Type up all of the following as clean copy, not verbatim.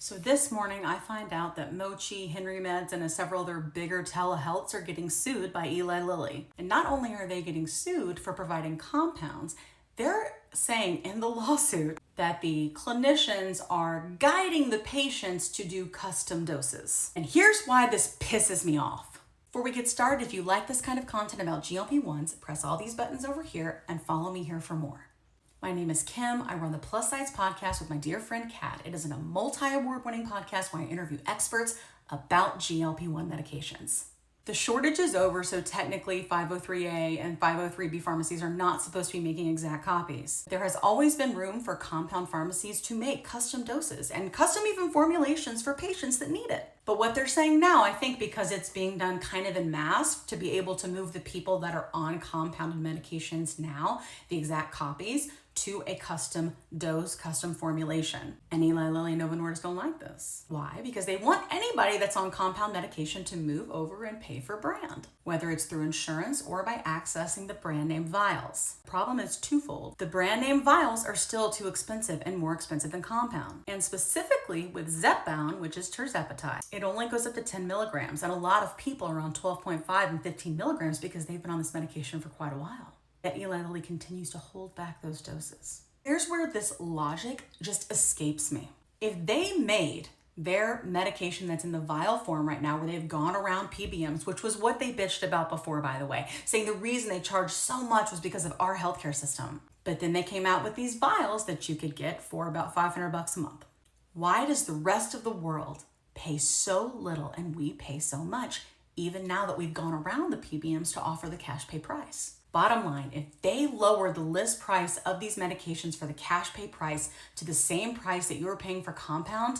So this morning I find out that Mochi, Henry Meds, and several other bigger telehealths are getting sued by Eli Lilly. And not only are they getting sued for providing compounds, they're saying in the lawsuit that the clinicians are guiding the patients to do custom doses. And here's why this pisses me off. Before we get started, if you like this kind of content about GLP-1s, press all these buttons over here and follow me here for more. My name is Kim. I run the Plus Size podcast with my dear friend Kat. It is a multi-award winning podcast where I interview experts about GLP-1 medications. The shortage is over, so technically 503A and 503B pharmacies are not supposed to be making exact copies. There has always been room for compound pharmacies to make custom doses and custom even formulations for patients that need it. But what they're saying now, I think because it's being done kind of en masse to be able to move the people that are on compounded medications now, the exact copies, to a custom dose, custom formulation. And Eli Lilly and Novo Nordisk don't like this. Why? Because they want anybody that's on compound medication to move over and pay for brand, whether it's through insurance or by accessing the brand name vials. Problem is twofold. The brand name vials are still too expensive and more expensive than compound. And specifically with Zepbound, which is tirzepatide, it only goes up to 10 milligrams. And a lot of people are on 12.5 and 15 milligrams because they've been on this medication for quite a while. Yet Eli Lilly continues to hold back those doses. Here's where this logic just escapes me. If they made their medication that's in the vial form right now, where they've gone around PBMs, which was what they bitched about before, by the way, saying the reason they charged so much was because of our healthcare system. But then they came out with these vials that you could get for about $500 a month. Why does the rest of the world pay so little and we pay so much, even now that we've gone around the PBMs to offer the cash pay price? Bottom line, if they lower the list price of these medications for the cash pay price to the same price that you were paying for compound,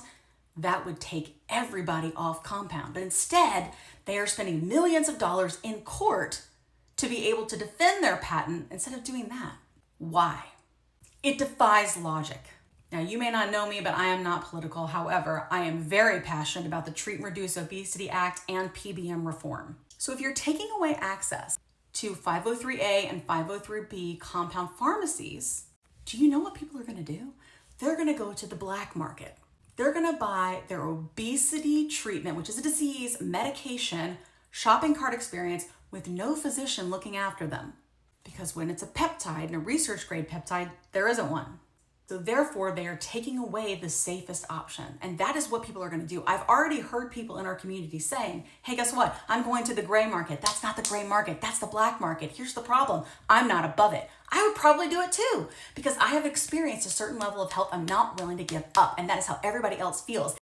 that would take everybody off compound. But instead, they are spending millions of dollars in court to be able to defend their patent instead of doing that. Why? It defies logic. Now, you may not know me, but I am not political. However, I am very passionate about the Treat and Reduce Obesity Act and PBM reform. So if you're taking away access to 503A and 503B compound pharmacies, do you know what people are going to do? They're going to go to the black market. They're going to buy their obesity treatment, which is a disease, medication, shopping cart experience with no physician looking after them. Because when it's a peptide and a research grade peptide, there isn't one. So therefore, they are taking away the safest option. And that is what people are going to do. I've already heard people in our community saying, hey, guess what? I'm going to the gray market. That's not the gray market. That's the black market. Here's the problem. I'm not above it. I would probably do it too, because I have experienced a certain level of health I'm not willing to give up. And that is how everybody else feels.